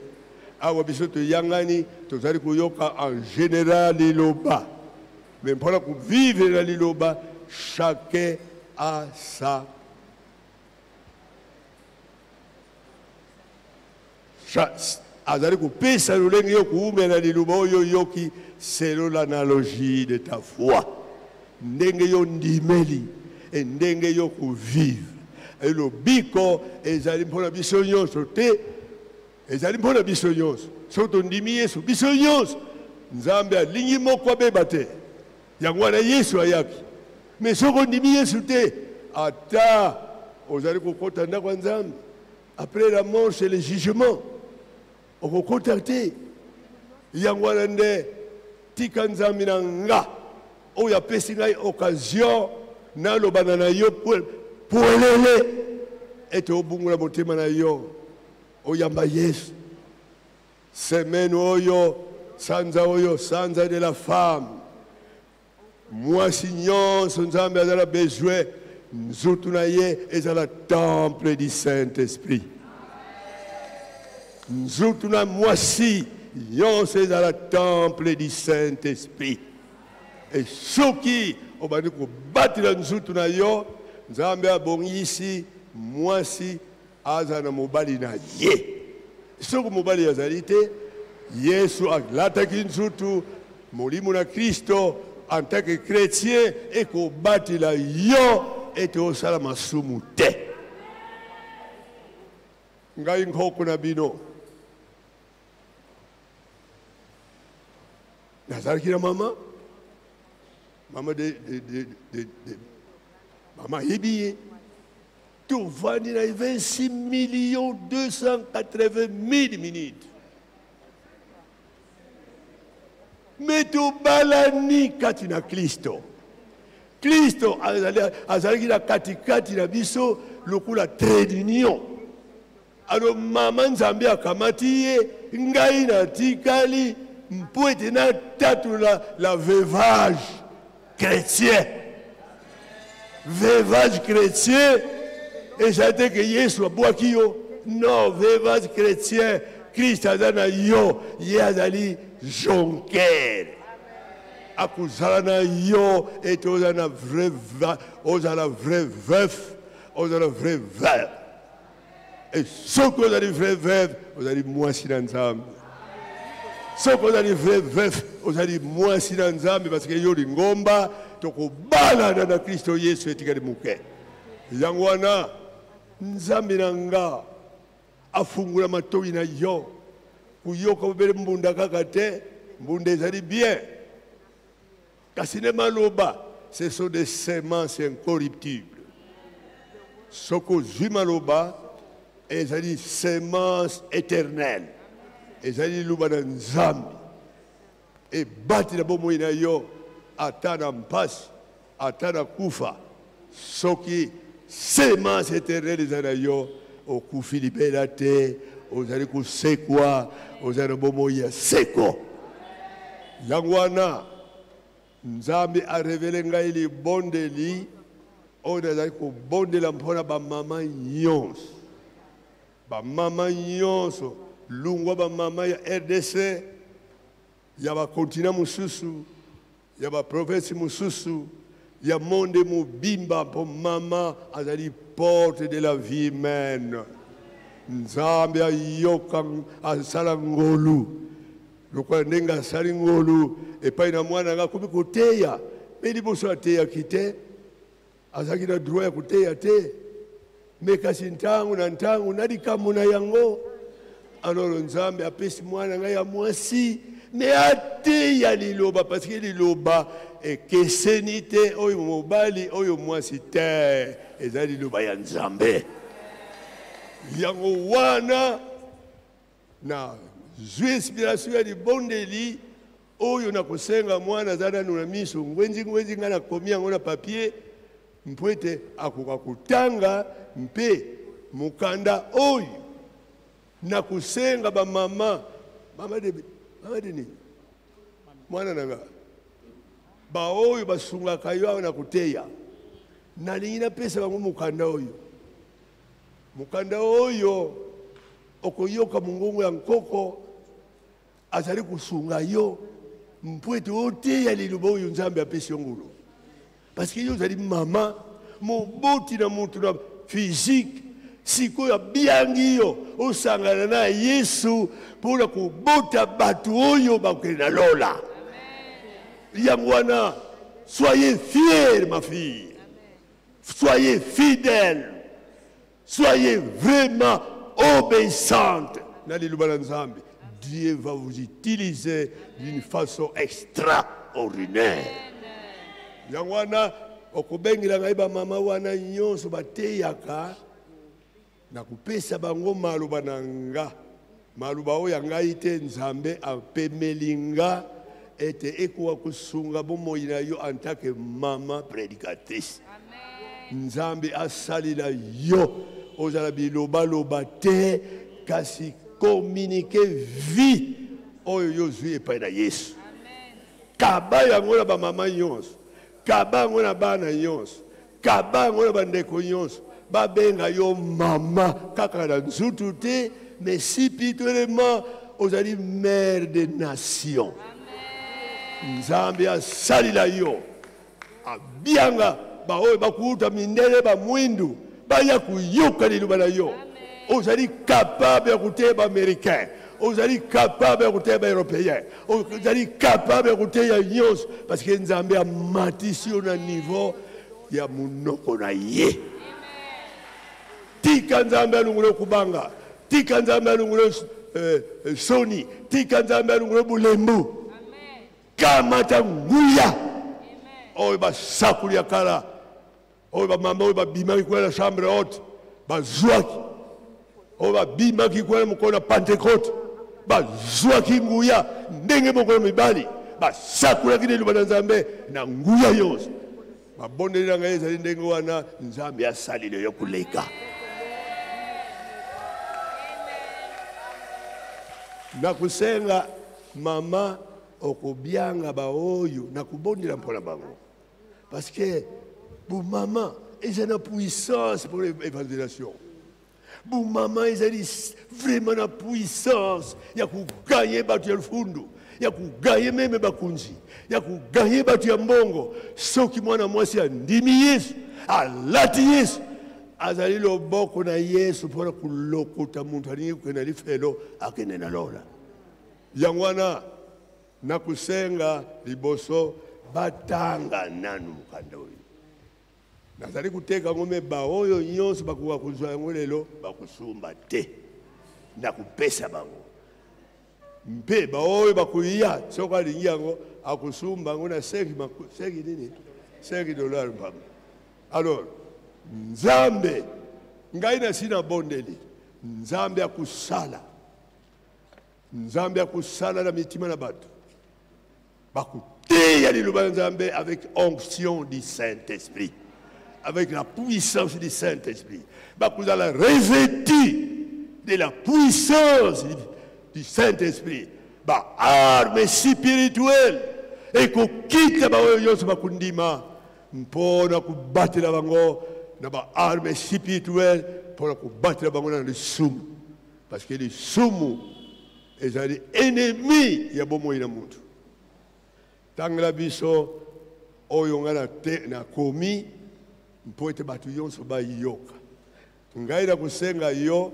Awa biso to yangani tozali kuyoka en général liloba mais pour vivre la liloba chacun a sa azali kopesa lolenge yo kuumela liloba oyo yoki selon l'analogie de ta foi. ndenge yo ndimeli ndenge yo kuvivre elobiko ezali mpona biso nyonso te ezali mpona biso nyonso soki tondimi Yesu biso nyonso Nzambe alingi moko abeba te yango wana Yesu ayaki mais soki ondimi Yesu te ata ozali kokota ndako ya Nzambe après la mort c'est le jugement okokota te yango wana nde tika Nzambe na nga oyo apesi ngai occasion nalobana na yo puelele ete obungula motema na yo oyamba Yesu semaine oyo sanza de la femme mwasi nyonso Nzambe azala besoin nzutu na ye ezala temple du Saint-Esprit nzutu na mwasi nyonso ezala temple du Saint-Esprit et soki obandi kobatela nzutu na yo Nzambe abongisi mwasi aza na mobali na ye soki mobali azali te Yesu alataki nzutu molimo na Kristo en tant que chrétien ekobatela yo ete osala masumu te ngai nkoko na bino nazalaki na mama mama yebi ye tovandi na 26 280 000 minutes mais tobalani kati na Kristo azalaki na katikati na biso lokola trait d'union alors mama Nzambe akamati ye ngai natikali mpo ete natatula la veuvage chrétien ezali ke Yesu abwaki yo non veuvage chrétien Christ aza na yo ye azali jonker akozala na yo ete ozala vrai veuf ozala vrai veuve et soki ozali vrai veuve ozali mwasi na Nzambe soki ozali vrai veuf ozali mwasi na Nzambe parce que yo lingomba tokobalana na Kristo Yesu etikali moke yango wana Nzambe na nga afungula matoyi na yo kuyoka bobele mbunda kaka te mbunda ezali bien kasi ne maloba ce sont des semences incorruptibles soko ozwi maloba ezali semence éternelle ezali liloba na Nzambe ebati na bomoi na yo ata na mpasi ata na kufa soki semence éternelle eza na yo okufi libela te ozali kosekwa ozali na bomoi ya seko yango wana Nzambe arevele ngai libondeli oyo nazali kobondela mpona bamama nyonso lungwa bamama ya RDC ya bakontina mosusu ya baprovince mosusu ya monde mobimba mpo mama azali porte de la vie humaine Nzambe ayoka asala ngolu lokola ndenge asali ngolu epai na mwana nga akomi koteya me liboso ateyaki te azalaki na droit ya koteya te me kasi ntango na ntango na likambo na yango alors Nzambe apesi mwana nga ya mwasi me ateya liloba parce que liloba ekeseni te oyo mobali oyo mwasi te eza liloba ya Nzambe yango wana na zwi inspiration ya libondeli oyo na kosenga mwana aza nanu na miso ngwenzi nga nakomi yango na papier mpo ete akoka kotanga mpe mokanda oyo na kosenga bamama mama de nini mwana nanga baoyo basungaka yo awa na koteya nalingi napesa bango mokanda oyo okoyoka mongongo ya nkoko azali kosunga yo mpo ete oteya liloba oyo Nzambe apesi yo ngulu parce que yo ozali mama moboti na motu na physique sikoyo abiangi yo osangana na Yesu mpona kobota bato oyo bakokende na lola yango wana Soyez fiers, ma fille. Soyez fidèles. Soyez vraiment obéissante. Dieu va vous utiliser d'une façon extraordinaire. Yangwana okubengila ngaiba mama wana nyonso bateyaka na kupesa bango maluba nanga maluba oyo ngai te nzambe apemelinga ete ekuwa kusunga bomoi na yo en tant que mama prédicatrice. Nzambe asalila yo ozala biloba te kasi communiquer vie oyo yozwi epai na Yesu. Kaba yango na ba mama nyonso, kaba yango na bana nyonso, kaba yango na bandeko nyonso, babenga yo mama kaka na nzutu te, mais si pitolement ozali mère des nations. Nzambe asalila yo abianga ba oyo bakuta mindele ba mwindu baya kuyoka liloba na yo. Ozali capable ya kuteba américain, ozali capable ya kuteba européen, ozali capable ya kuteba nyonso parce que Nzambe a matisi yo na niveau ya munoko na ye. Tika Nzambe alungule kubanga, tika Nzambe alungule soni, tika Nzambe alungule bulembu. Kamata nguya oyo basakuli ya kala oyo bamama oyo babimaki kwela chambre haute bazwaki oyo babimaki kwela mokolo na Pentecôte bazwaki nguya ndenge mokolo mibali basakulaki liloba na Nzambe na nguya yonso babondeli na ngai ezali ndenge wana Nzambe asalile yo kuleka. Nakusenga mama okobianga ba oyo nakubondela mpona bango parce que pour maman ils ont une puissance pour l'évangélisation. Pour maman ils ont vraiment une puissance ya kuganye batu ya lufundu ya kuganye meme bakunzi ya kuganye batu ya mbongo soki mwana mwasi ya ndimi Yesu alati Yesu azali loboko na Yesu mpona kulokota muntu alingi kukena lifelo akene na lola yangwana nakusenga liboso batanga nanu mukanda oyo nazali kuteka ngome ba oyo nyonso bakuwa kuzwa yango lelo bakusumba te nakupesa bango mpe ba oyo bakuya soko alingi yango akusumba ngo na 5 nini $5 mpamba. Alors Nzambe ngai na sina bondeli Nzambe akusala na mitima na bato bakuteya liloba Nzambe avec onction du Saint-Esprit, avec la puissance du Saint-Esprit. Bakuzala revêtu de la puissance du Saint-Esprit. Ba arme spirituelle et ko kita ba oyo yonso bakundima mpona kubatela bango na ba arme spirituelle mpona kubatela bango na lisumu parce que lisumu ezali ennemi ya bomoi na mutu. Tangla biso oyo ngana te na komi mpo ete batu yonso bayoka ngai na kusenga yo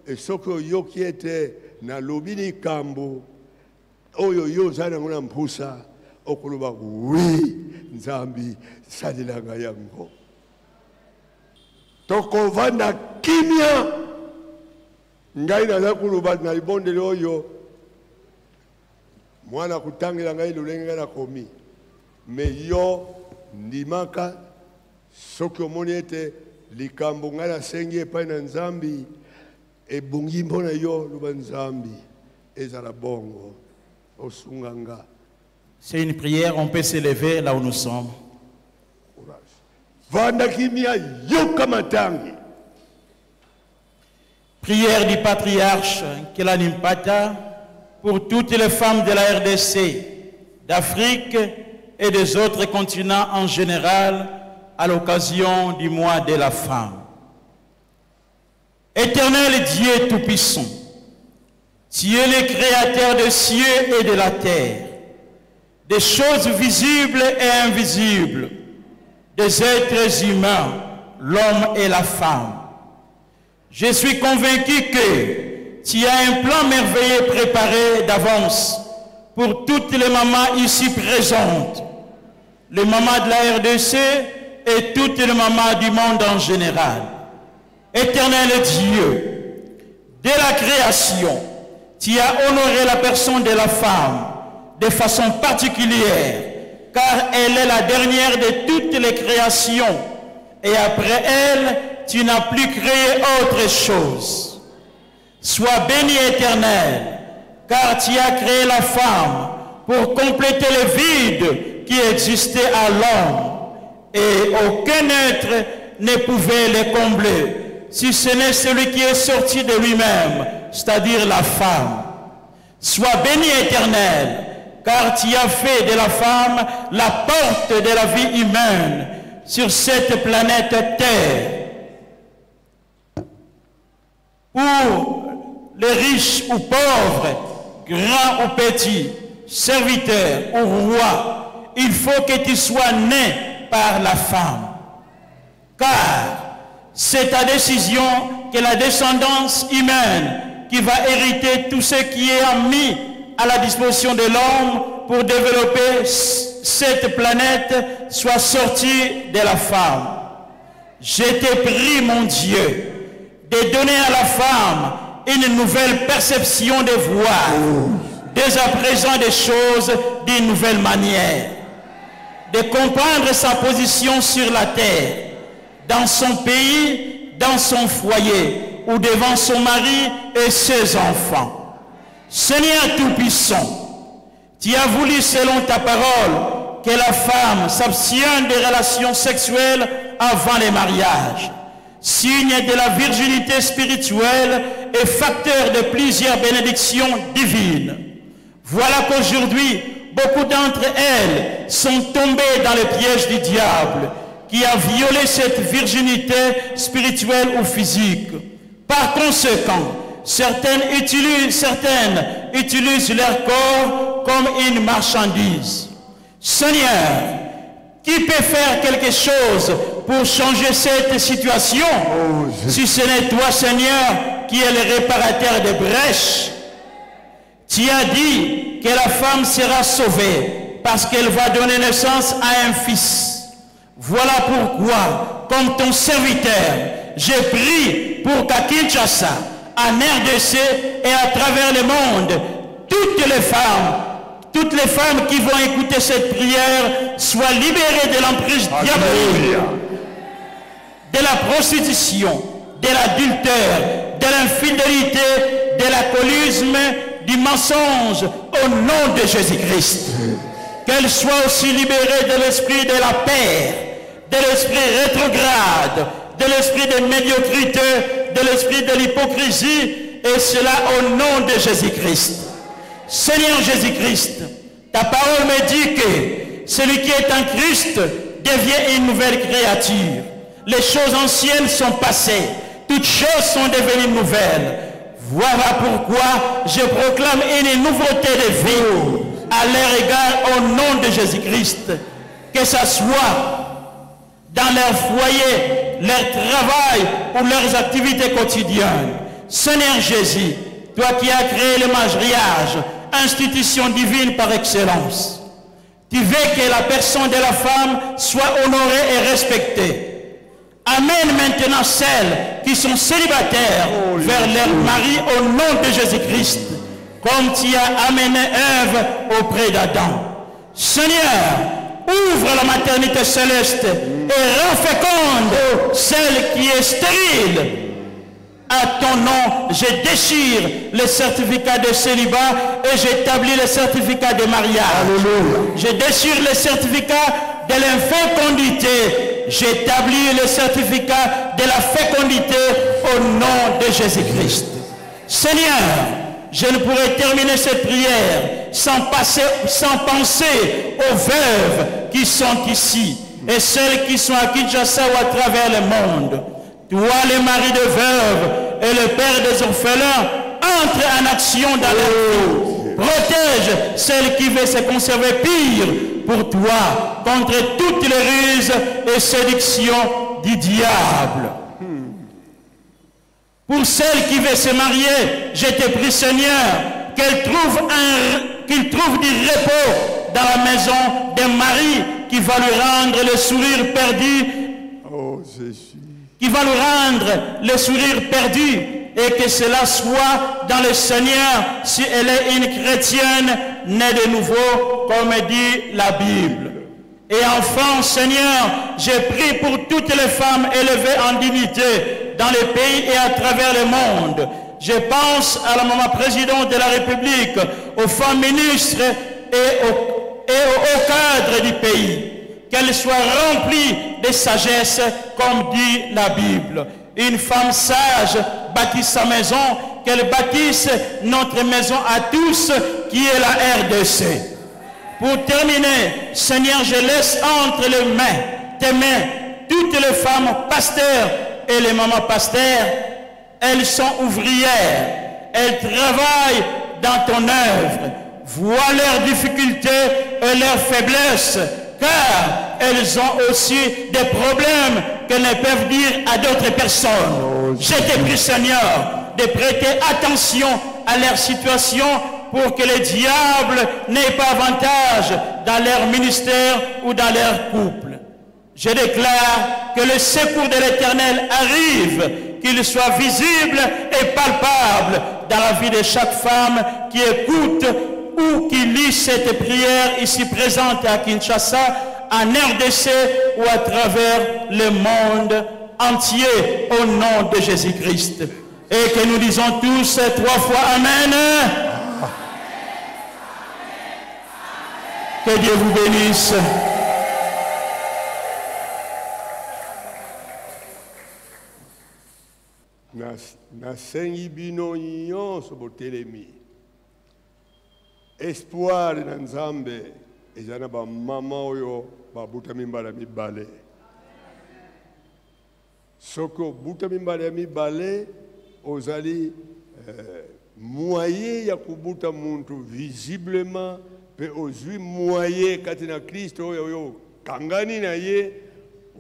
esoki oyoki ete na lobini kambo oyo yo ozali nango na mpusa okoloba wi Nzambi salelanga yango tokovanda kimia ngai naza koloba na libondeli oyo mwana kutangela ngai lolenge na komi me yo ndimaka soki omoni ete likambo ngai nasengi epai na Nzambi ebongi mpona yo loba Nzambi ezala bongo osunganga.
C'est une prière, on peut s'élever là où nous sommes.
Vanda kimia yoka matangi.
Prière du patriarche Kelanimpata pour toutes les femmes de la RDC, d'Afrique et des autres continents en général à l'occasion du mois de la femme. Éternel Dieu Tout-Puissant, tu es le créateur des cieux et de la terre, des choses visibles et invisibles, des êtres humains, l'homme et la femme. Je suis convaincu que tu as un plan merveilleux préparé d'avance pour toutes les mamans ici présentes. les mamans de la RDC et toutes les mamans du monde en général. Éternel Dieu, dès la création, tu as honoré la personne de la femme de façon particulière, car elle est la dernière de toutes les créations, et après elle, tu n'as plus créé autre chose. Sois béni, Éternel, car tu as créé la femme pour compléter le vide qui existait à l'homme, et aucun être ne pouvait le combler, si ce n'est celui qui est sorti de lui-même, c'est-à-dire la femme. Sois béni, Éternel, car tu as fait de la femme la porte de la vie humaine sur cette planète Terre. Pour les riches ou pauvres, grands ou petits, serviteurs ou rois, il faut que tu sois né par la femme. Car c'est ta décision que la descendance humaine qui va hériter tout ce qui est mis à la disposition de l'homme pour développer cette planète soit sortie de la femme. Je te prie, mon Dieu, de donner à la femme une nouvelle perception de voir, dès à présent des choses d'une nouvelle manière, de comprendre sa position sur la terre, dans son pays, dans son foyer, ou devant son mari et ses enfants. Seigneur Tout-Puissant, tu as voulu selon ta parole que la femme s'abstienne des relations sexuelles avant le mariage, signe de la virginité spirituelle et facteur de plusieurs bénédictions divines. Voilà qu'aujourd'hui, beaucoup d'entre elles sont tombées dans le piège du diable qui a violé cette virginité spirituelle ou physique. Par conséquent, certaines utilisent leur corps comme une marchandise. Seigneur, qui peut faire quelque chose pour changer cette situation, si ce n'est toi, Seigneur, qui est le réparateur des brèches? Tu as dit que la femme sera sauvée parce qu'elle va donner naissance à un fils. Voilà pourquoi, comme ton serviteur, je prie pour qu'à Kinshasa, en RDC et à travers le monde, toutes les femmes qui vont écouter cette prière soient libérées de l'emprise diabolique, de la prostitution, de l'adultère, de l'infidélité, de l'alcoolisme, du mensonge, au nom de Jésus-Christ. Qu'elles soient aussi libérées de l'esprit de la paix, de l'esprit rétrograde, de l'esprit de médiocrité, de l'esprit de l'hypocrisie, et cela au nom de Jésus-Christ. Seigneur Jésus-Christ, ta parole me dit que celui qui est en Christ devient une nouvelle créature. Les choses anciennes sont passées, toutes choses sont devenues nouvelles. Voilà pourquoi je proclame une nouveauté de vie à leur égard au nom de Jésus-Christ. Que ce soit dans leur foyer, leur travail ou leurs activités quotidiennes. Seigneur Jésus, toi qui as créé le mariage, institution divine par excellence, tu veux que la personne de la femme soit honorée et respectée. Amène maintenant celles qui sont célibataires vers leur mari au nom de Jésus-Christ, comme tu as amené Ève auprès d'Adam. Seigneur, ouvre la maternité céleste et rend féconde celle qui est stérile. À ton nom, je déchire le certificat de célibat et j'établis le certificat de mariage. Alléluia. Je déchire le certificat de l'infécondité. J'établis le certificat de la fécondité au nom de Jésus-Christ. Seigneur, je ne pourrais terminer cette prière sans penser aux veuves qui sont ici et celles qui sont à Kinshasa ou à travers le monde. Toi, le mari de veuves et le père des orphelins, entre en action dans leur vie. Protège celle qui veut se conserver pire pour toi contre toutes les ruses et séductions du diable. Pour celle qui veut se marier, je te prie, Seigneur, qu'il trouve du repos dans la maison d'un mari qui va lui rendre le sourire perdu.
Oh Jésus.
Qui va lui rendre le sourire perdu. Et que cela soit dans le Seigneur si elle est une chrétienne née de nouveau, comme dit la Bible. Et enfin, Seigneur, j'ai prié pour toutes les femmes élevées en dignité dans le pays et à travers le monde. Je pense à la maman présidente de la République, aux femmes ministres et aux cadres du pays. Qu'elles soient remplies de sagesse, comme dit la Bible. Une femme sage bâtit sa maison, qu'elle bâtisse notre maison à tous, qui est la RDC. Pour terminer, Seigneur, je laisse entre tes mains, toutes les femmes pasteurs et les mamans pasteurs. Elles sont ouvrières, elles travaillent dans ton œuvre. Vois leurs difficultés et leurs faiblesses, car elles ont aussi des problèmes qu'elles ne peuvent dire à d'autres personnes. Je te prie, Seigneur, de prêter attention à leur situation pour que le diable n'ait pas avantage dans leur ministère ou dans leur couple. Je déclare que le secours de l'Éternel arrive, qu'il soit visible et palpable dans la vie de chaque femme qui écoute ou qui lit cette prière ici présente à Kinshasa, en RDC ou à travers le monde entier au nom de Jésus-Christ. Et que nous disons tous 3 fois Amen. Que Dieu vous bénisse.
Nasengi bino nyonso botelemi. Espoir na Nzambe ezana ba mama oyo babuta mimbala mibale. Soko buta mimbala mibale ozali moyen ya kubuta muntu visiblement pe ozui moyen katina Kristo oyo kangani na ye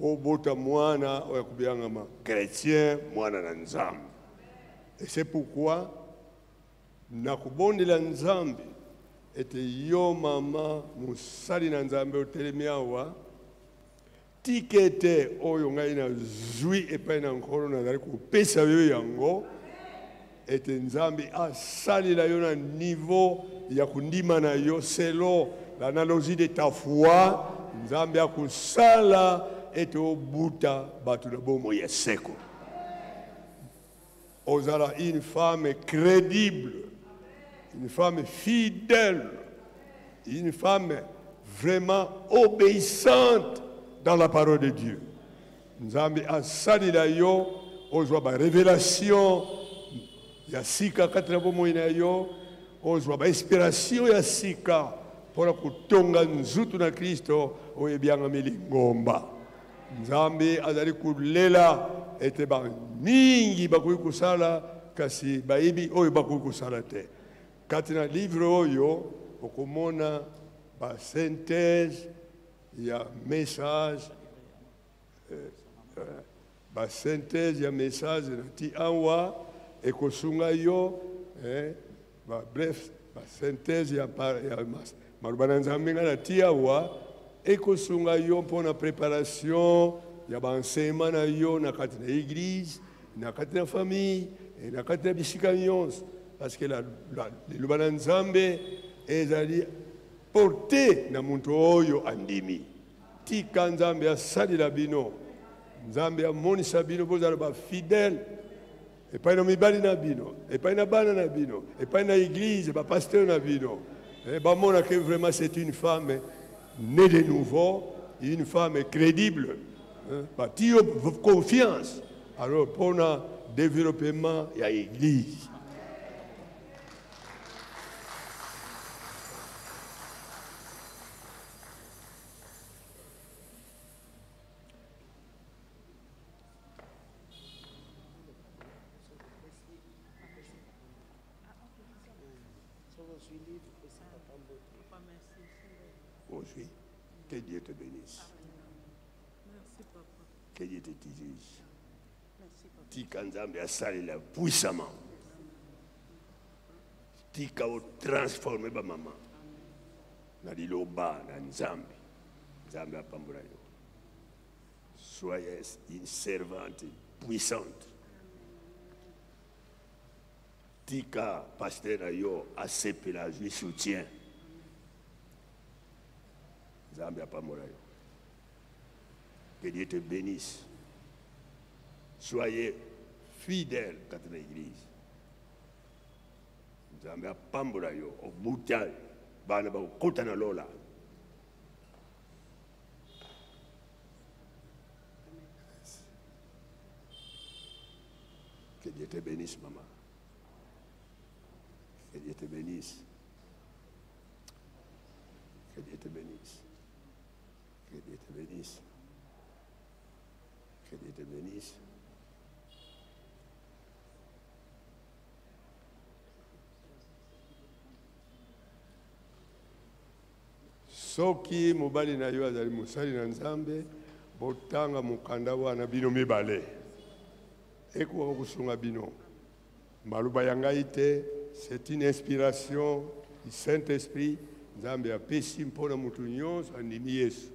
obota mwana oyo kubianga ma chrétien mwana na Nzambe. Et c'est pourquoi nakubondela Nzambe ete yo mama musali na Nzambe otelemi awa tikete oyo ngai na zwi epai na nkolo nazali kopesa yo yango ete Nzambe asalela yo na niveau ya kundima na yo selon l'analogie de ta foi. Nzambe akusala ete obuta batu na bomo ya seko. Ozala une femme crédible, une femme fidèle, une femme vraiment obéissante dans la parole de Dieu. Nzambe asalila yo ozwa ba révélation ya sika katina bomo ina yo ozwa ba inspiration ya sika pona kutonga nzutu na Kristo oyebianga milingomba. Nzambe azali kulela ete ba mingi bakoki kusala kasi baibi oyo bakoki kusala te. Katina livre oyo okomona ba synthèse ya message ba synthèse ya message na ti awa ekosunga yo ba bref ba synthèse ya maluba na Nzambe na ti awa ekosunga yo mpona préparation ya ba enseignement na yo na kati na église na kati na famille et na kati na bisika nyonso parce que liloba na Nzambe ezali porté na muntu oyo andimi. Tika Nzambe asalila bino, Nzambe amonisa bino bozala ba fidèle epai na mibali na bino, epai na bana na bino, epai na église ba pasteur na bino. Bamona que vraiment c'est une femme née de nouveau, une femme crédible. Bâti confiance alors pour le développement de l'église. Aujourd'hui, que Dieu te bénisse. Que Dieu te dirige. Tika Nzambe asalela puissamment. Tika o transformer ba mama. Na liloba na Nzambe. Nzambe apambola yo. Soyez une servante puissante. Tika pasteur yo asepela lui soutien. Nzambe apambola yo. Que Dieu te bénisse. Soyez fidèles à l'église. Nzambe apambola yo obuta bana ba kota na lola. Que Dieu te bénisse, maman. Que Dieu te bénisse. Que Dieu te bénisse. Que Dieu te bénisse. Que Dieu te bénisse. Soki mobali na yo azali musali na Nzambe botanga mukanda wana bino mibale eko kusunga bino maluba yangai te. C'est une inspiration du Saint-Esprit. Nzambe apesi mpona mutu nyonso andimi Yesu.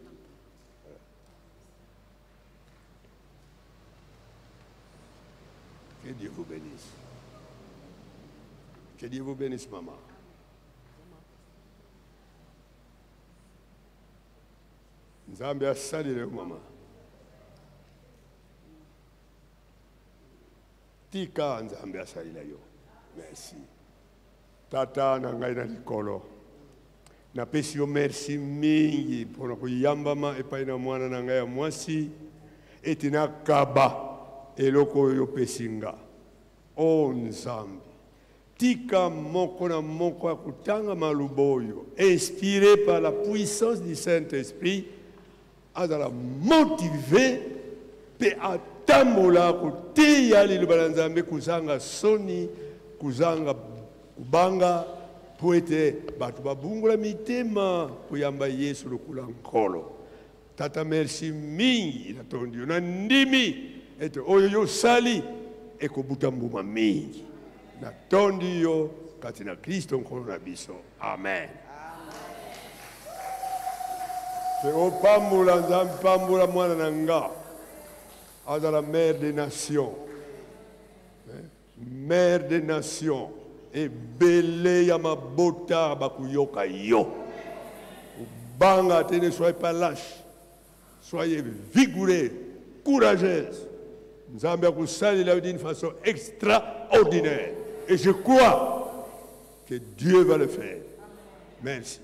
Que Dieu vous bénisse. Que Dieu vous bénisse, maman. Nzambe asalile mama. Tika Nzambe asalile yo. Merci. Tata na ngai na likolo. Napesi yo merci mingi mpona kuyambama epai na mwana na ngai ya mwasi eti nakaba eloko oyo pesinga. O Nzambe. Tika moko na moko akutanga maluba oyo inspiré par la puissance du Saint-Esprit azala motivé pe atambola koteya liloba la Nzambe kuzanga soni kuzanga kubanga po ete bato babungula mitema kuyamba Yesu lokula nkolo. Tata merci mingi na tondi na ndimi ete oyo yo sali ekobuta mbuma mingi na tondi yo kati na Kristo nkolo na biso. Amen. Pero pambula Nzambe pambula mwana na nga azala mère des nations. Mère des nations. Et belé ya mabota bakuyoka yo. Banga te ne soyez pas lâche. Soyez vigoureux, courageuse. Nzambe akusali la d'une façon extraordinaire. Et je crois que Dieu va le faire. Merci.